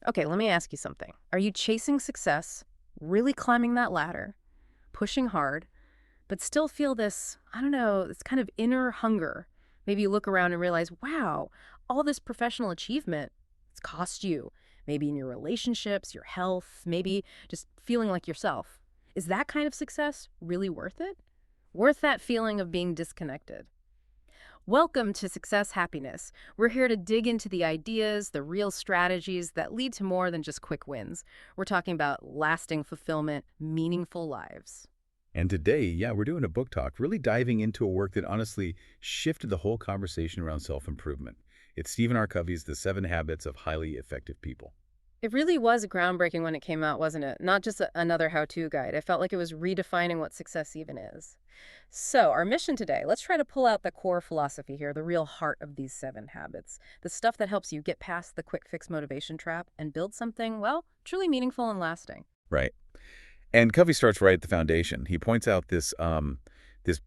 Okay, let me ask you something. Are you chasing success, really climbing that ladder, pushing hard, but still feel this, I don't know, this kind of inner hunger? Maybe you look around and realize, wow, all this professional achievement, it's cost you. Maybe in your relationships, your health, maybe just feeling like yourself. Is that kind of success really worth it? Worth that feeling of being disconnected? Welcome to Success Happiness. We're here to dig into the ideas, the real strategies that lead to more than just quick wins. We're talking about lasting fulfillment, meaningful lives. And today, yeah, we're doing a book talk, really diving into a work that honestly shifted the whole conversation around self-improvement. It's Stephen Covey's The 7 Habits of Highly Effective People. It really was groundbreaking when it came out, wasn't it? Not just another how-to guide. I felt like it was redefining what success even is. So, our mission today, let's try to pull out the core philosophy here, the real heart of these 7 habits, the stuff that helps you get past the quick fix motivation trap and build something, well, truly meaningful and lasting. Right. And Covey starts right at the foundation. He points out this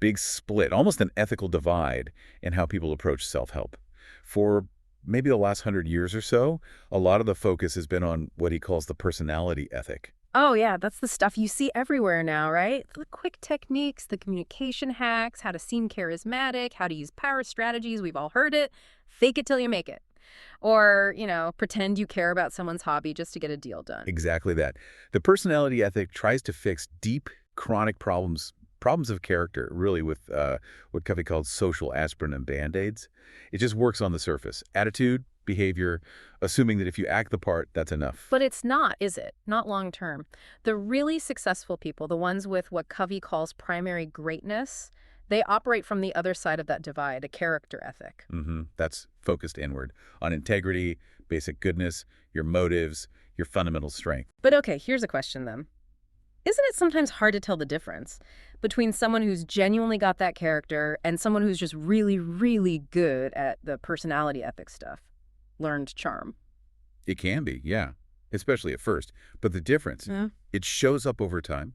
big split, almost an ethical divide in how people approach self-help. For maybe the last 100 years or so, a lot of the focus has been on what he calls the personality ethic. Oh, yeah, that's the stuff you see everywhere now, right? The quick techniques, the communication hacks, how to seem charismatic, how to use power strategies. We've all heard it. Fake it till you make it. Or, pretend you care about someone's hobby just to get a deal done. Exactly that. The personality ethic tries to fix deep, chronic problems of character, really, with what Covey calls social aspirin and Band-Aids. It just works on the surface. Attitude, behavior, assuming that if you act the part, that's enough. But it's not, is it? Not long term. The really successful people, the ones with what Covey calls primary greatness, they operate from the other side of that divide, a character ethic. That's focused inward on integrity, basic goodness, your motives, your fundamental strength. But okay, here's a question then. Isn't it sometimes hard to tell the difference between someone who's genuinely got that character and someone who's just really, really good at the personality ethic stuff? Learned charm. It can be, yeah, especially at first. But the difference, it shows up over time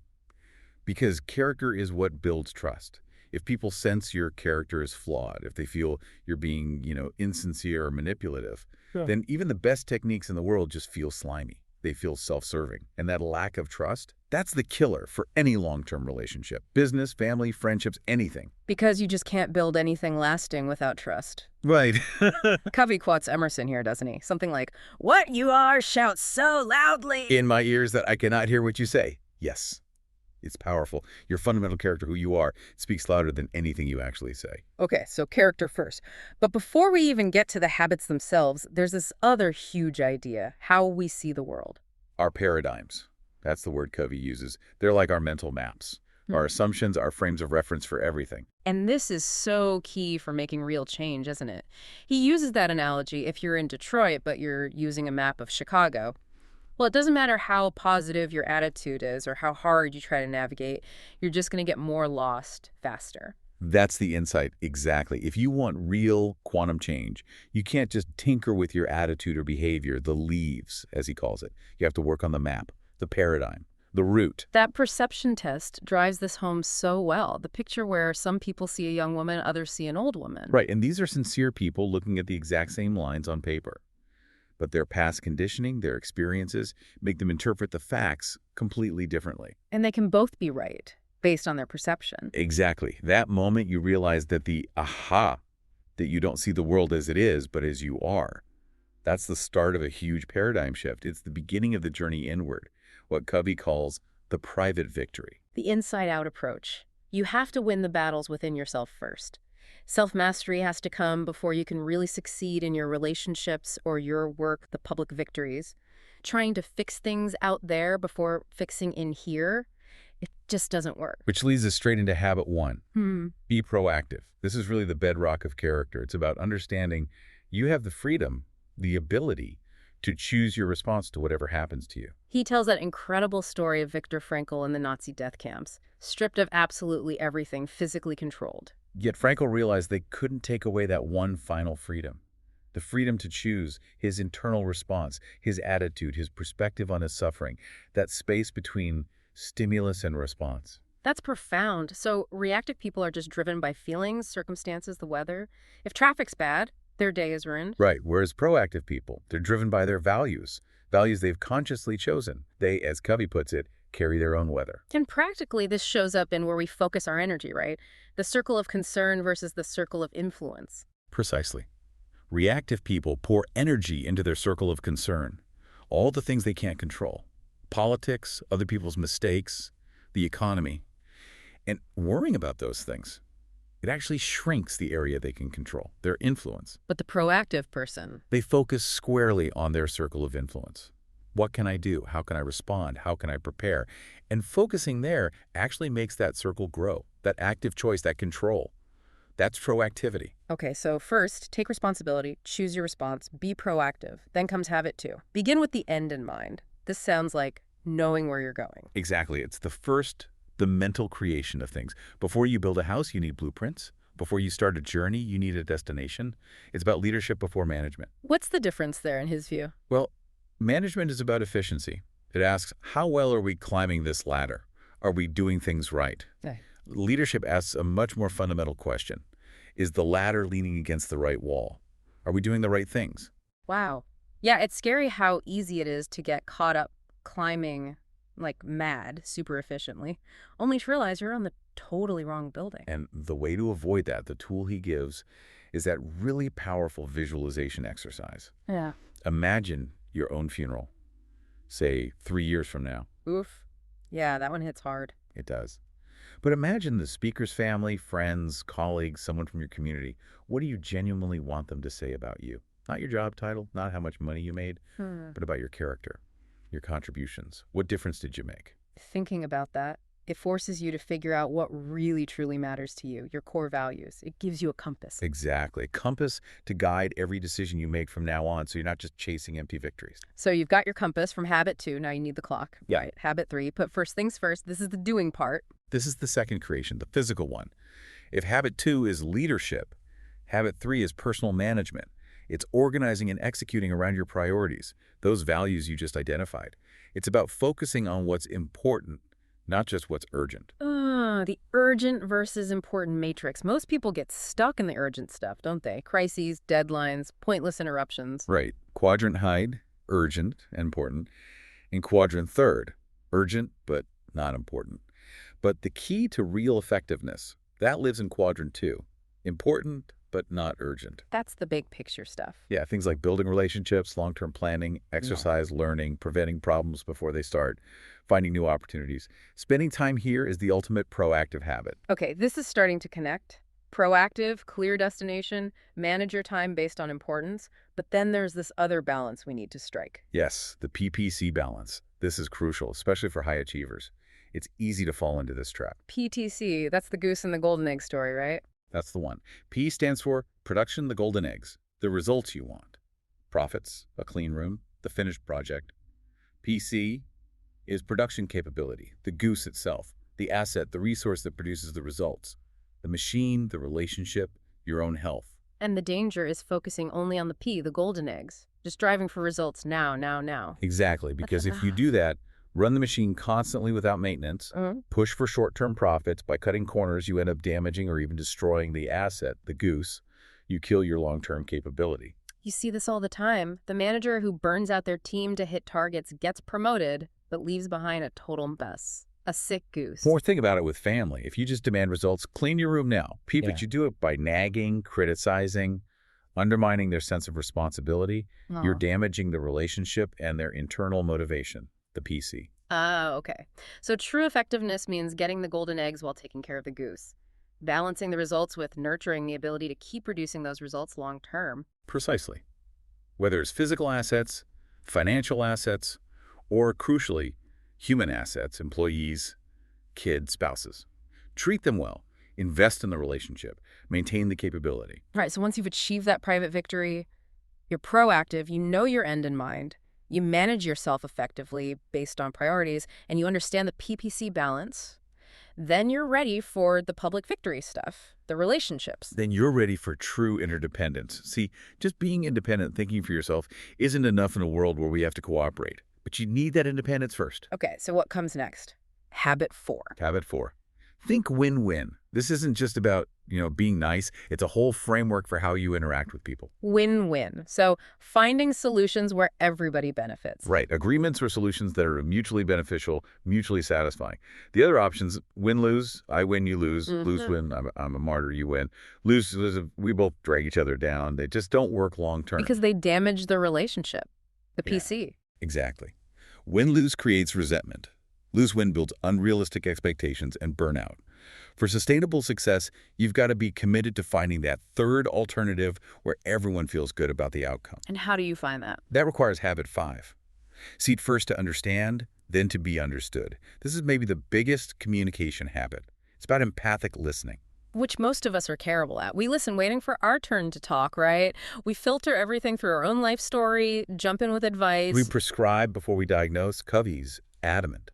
because character is what builds trust. If people sense your character is flawed, if they feel you're being, insincere or manipulative, then even the best techniques in the world just feel slimy. They feel self-serving. And that lack of trust, that's the killer for any long-term relationship. Business, family, friendships, anything. Because you just can't build anything lasting without trust. Right. Covey quotes Emerson here, doesn't he? Something like, "What you are shouts so loudly." In my ears that I cannot hear what you say. Yes. It's powerful. Your fundamental character, who you are, speaks louder than anything you actually say. Okay, so character first. But before we even get to the habits themselves, there's this other huge idea, how we see the world. Our paradigms. That's the word Covey uses. They're like our mental maps. Our assumptions, our frames of reference for everything. And this is so key for making real change, isn't it? He uses that analogy if you're in Detroit, but you're using a map of Chicago. Well, it doesn't matter how positive your attitude is or how hard you try to navigate, you're just going to get more lost faster. That's the insight, exactly. If you want real quantum change, you can't just tinker with your attitude or behavior, the leaves, as he calls it. You have to work on the map, the paradigm, the route. That perception test drives this home so well. The picture where some people see a young woman, others see an old woman. Right, and these are sincere people looking at the exact same lines on paper. But their past conditioning, their experiences, make them interpret the facts completely differently. And they can both be right, based on their perception. Exactly. That moment you realize that that you don't see the world as it is, but as you are. That's the start of a huge paradigm shift. It's the beginning of the journey inward, what Covey calls the private victory. The inside-out approach. You have to win the battles within yourself first. Self-mastery has to come before you can really succeed in your relationships or your work, the public victories. Trying to fix things out there before fixing in here, it just doesn't work. Which leads us straight into habit 1. Be proactive. This is really the bedrock of character. It's about understanding you have the freedom, the ability to choose your response to whatever happens to you. He tells that incredible story of Viktor Frankl in the Nazi death camps, stripped of absolutely everything, physically controlled. Yet Frankl realized they couldn't take away that one final freedom. The freedom to choose his internal response, his attitude, his perspective on his suffering, that space between stimulus and response. That's profound. So reactive people are just driven by feelings, circumstances, the weather. If traffic's bad, their day is ruined. Right, whereas proactive people, they're driven by their values, values they've consciously chosen. They, as Covey puts it, carry their own weather. And practically, this shows up in where we focus our energy, right? The circle of concern versus the circle of influence. Precisely. Reactive people pour energy into their circle of concern, all the things they can't control. Politics, other people's mistakes, the economy. And worrying about those things, it actually shrinks the area they can control, their influence. But the proactive person, They focus squarely on their circle of influence. What can I do? How can I respond? How can I prepare? And focusing there actually makes that circle grow, that active choice, that control. That's proactivity. okay, so first, take responsibility, choose your response, be proactive. Then comes habit 2. Begin with the end in mind. This sounds like knowing where you're going. Exactly. It's the mental creation of things. Before you build a house, you need blueprints. Before you start a journey, you need a destination. It's about leadership before management. What's the difference there in his view? Well, management is about efficiency. It asks, how well are we climbing this ladder? Are we doing things right? Okay. Leadership asks a much more fundamental question. Is the ladder leaning against the right wall? Are we doing the right things? Wow. Yeah, it's scary how easy it is to get caught up climbing like mad, super efficiently, only to realize you're on the totally wrong building. And the way to avoid that, the tool he gives, is that really powerful visualization exercise. Yeah. Imagine your own funeral, say 3 years from now. Oof. Yeah, that one hits hard. It does. But imagine the speaker's family, friends, colleagues, someone from your community. What do you genuinely want them to say about you? Not your job title, not how much money you made, but about your character, your contributions. What difference did you make? Thinking about that, it forces you to figure out what really truly matters to you, your core values. It gives you a compass. Exactly. Compass to guide every decision you make from now on, so you're not just chasing empty victories. So you've got your compass from habit 2. Now you need the clock. Yeah. Right. Habit 3. Put first things first. This is the doing part. This is the second creation, the physical one. If habit 2 is leadership, habit 3 is personal management. It's organizing and executing around your priorities, those values you just identified. It's about focusing on what's important, not just what's urgent. The urgent versus important matrix. Most people get stuck in the urgent stuff, don't they? Crises, deadlines, pointless interruptions. Right. Quadrant hide, urgent and important. And quadrant third, urgent but not important. But the key to real effectiveness, that lives in quadrant 2. Important but not urgent. That's the big picture stuff. Yeah, things like building relationships, long-term planning, exercise, learning, preventing problems before they start, finding new opportunities. Spending time here is the ultimate proactive habit. Okay, this is starting to connect. Proactive, clear destination, manage your time based on importance, but then there's this other balance we need to strike. Yes, the PPC balance. This is crucial, especially for high achievers. It's easy to fall into this trap. PTC, that's the goose and the golden egg story, right? That's the one. P stands for production, the golden eggs, the results you want. Profits, a clean room, the finished project. PC is production capability, the goose itself, the asset, the resource that produces the results. The machine, the relationship, your own health. And the danger is focusing only on the P, the golden eggs. Just driving for results now, now, now. Exactly, because if you do that, run the machine constantly without maintenance, push for short-term profits. By cutting corners, you end up damaging or even destroying the asset, the goose. You kill your long-term capability. You see this all the time. The manager who burns out their team to hit targets gets promoted, but leaves behind a total mess. A sick goose. More think about it with family. If you just demand results, clean your room now. But you do it by nagging, criticizing, undermining their sense of responsibility. You're damaging the relationship and their internal motivation. The PC. Okay. So true effectiveness means getting the golden eggs while taking care of the goose. Balancing the results with nurturing the ability to keep producing those results long term. Precisely. Whether it's physical assets, financial assets, or crucially, human assets, employees, kids, spouses. Treat them well. Invest in the relationship. Maintain the capability. Right. So once you've achieved that private victory, you're proactive, you know your end in mind. You manage yourself effectively based on priorities, and you understand the PPC balance. Then you're ready for the public victory stuff, the relationships. Then you're ready for true interdependence. See, just being independent, thinking for yourself, isn't enough in a world where we have to cooperate. But you need that independence first. Okay, so what comes next? Habit 4. Habit 4. Think win-win. This isn't just about, being nice. It's a whole framework for how you interact with people. Win-win. So finding solutions where everybody benefits. Right. Agreements or solutions that are mutually beneficial, mutually satisfying. The other options, win-lose, I win, you lose, lose-win, I'm a martyr, you win. Lose, we both drag each other down. They just don't work long-term. Because they damage the relationship, the Yeah. PC. Exactly. Win-lose creates resentment. Lose-win builds unrealistic expectations and burnout. For sustainable success, you've got to be committed to finding that third alternative where everyone feels good about the outcome. And how do you find that? That requires habit 5. Seek first to understand, then to be understood. This is maybe the biggest communication habit. It's about empathic listening. Which most of us are terrible at. We listen waiting for our turn to talk, right? We filter everything through our own life story, jump in with advice. We prescribe before we diagnose. Covey's adamant.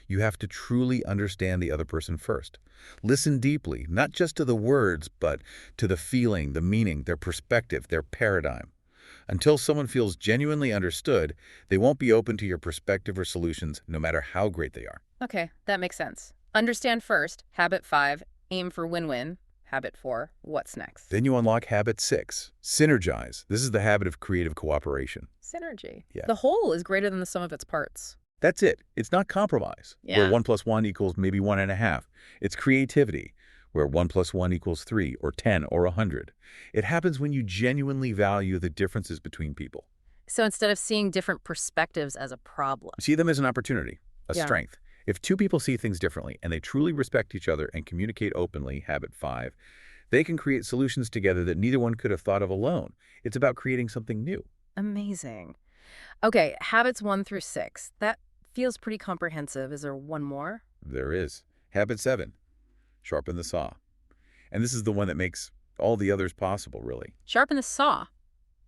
You have to truly understand the other person first. Listen deeply, not just to the words, but to the feeling, the meaning, their perspective, their paradigm. Until someone feels genuinely understood, they won't be open to your perspective or solutions, no matter how great they are. Okay, that makes sense. Understand first, habit 5, aim for win-win. Habit 4, what's next? Then you unlock habit 6, synergize. This is the habit of creative cooperation. Synergy. Yeah. The whole is greater than the sum of its parts. That's it. It's not compromise, where Yeah. 1 plus 1 equals maybe 1.5. It's creativity, where 1 plus 1 equals 3 or 10 or 100. It happens when you genuinely value the differences between people. So instead of seeing different perspectives as a problem. See them as an opportunity, a Yeah. strength. If two people see things differently and they truly respect each other and communicate openly, habit 5, they can create solutions together that neither one could have thought of alone. It's about creating something new. Amazing. Okay, habits 1 through 6. That feels pretty comprehensive. Is there one more? There is. Habit 7, sharpen the saw. And this is the one that makes all the others possible, really. Sharpen the saw,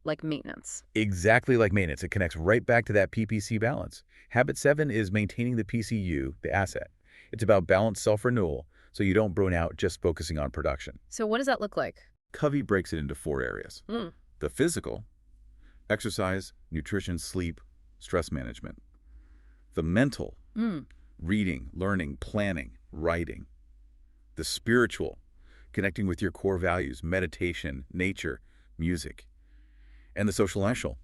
like maintenance. Exactly like maintenance. It connects right back to that PPC balance. Habit 7 is maintaining the PCU, the asset. It's about balanced self-renewal, so you don't burn out just focusing on production. So what does that look like? Covey breaks it into 4 areas. Mm. The physical, exercise, nutrition, sleep, stress management. The mental, reading, learning, planning, writing. The spiritual, connecting with your core values, meditation, nature, music. And the social,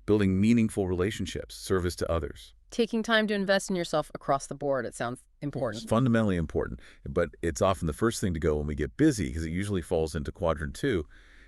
building meaningful relationships, service to others. Taking time to invest in yourself across the board. It sounds important. It's fundamentally important, but it's often the first thing to go when we get busy because it usually falls into quadrant 2.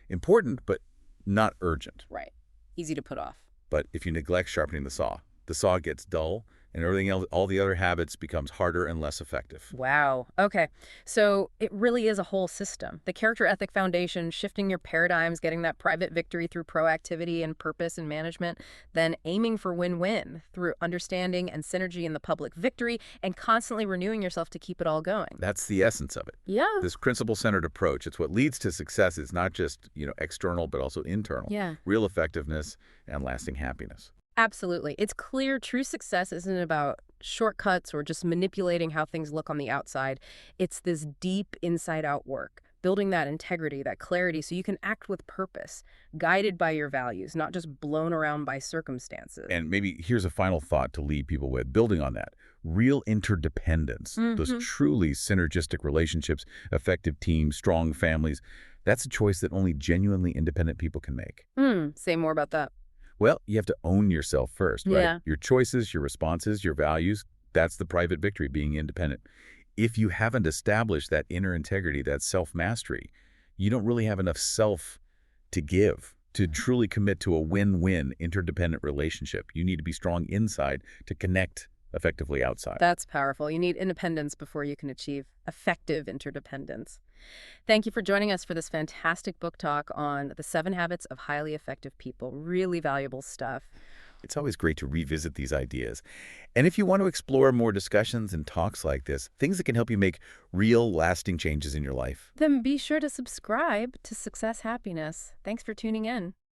Important, but not urgent. Right. Easy to put off. But if you neglect sharpening the saw gets dull, and everything else, all the other habits becomes harder and less effective. Wow. Okay. So it really is a whole system. The character ethic foundation, shifting your paradigms, getting that private victory through proactivity and purpose and management, then aiming for win-win through understanding and synergy in the public victory, and constantly renewing yourself to keep it all going. That's the essence of it. Yeah. This principle-centered approach, it's what leads to success. It's not just, external, but also internal. Yeah. Real effectiveness and lasting happiness. Absolutely. It's clear true success isn't about shortcuts or just manipulating how things look on the outside. It's this deep inside-out work, building that integrity, that clarity, so you can act with purpose, guided by your values, not just blown around by circumstances. And maybe here's a final thought to leave people with, building on that. Real interdependence, those truly synergistic relationships, effective teams, strong families, that's a choice that only genuinely independent people can make. Say more about that. Well, you have to own yourself first, right? Yeah. Your choices, your responses, your values, that's the private victory, being independent. If you haven't established that inner integrity, that self-mastery, you don't really have enough self to give, to truly commit to a win-win interdependent relationship. You need to be strong inside to connect effectively outside. That's powerful. You need independence before you can achieve effective interdependence. Thank you for joining us for this fantastic book talk on the 7 Habits of Highly Effective People. Really valuable stuff. It's always great to revisit these ideas. And if you want to explore more discussions and talks like this, things that can help you make real, lasting changes in your life, Then be sure to subscribe to Success Happiness. Thanks for tuning in.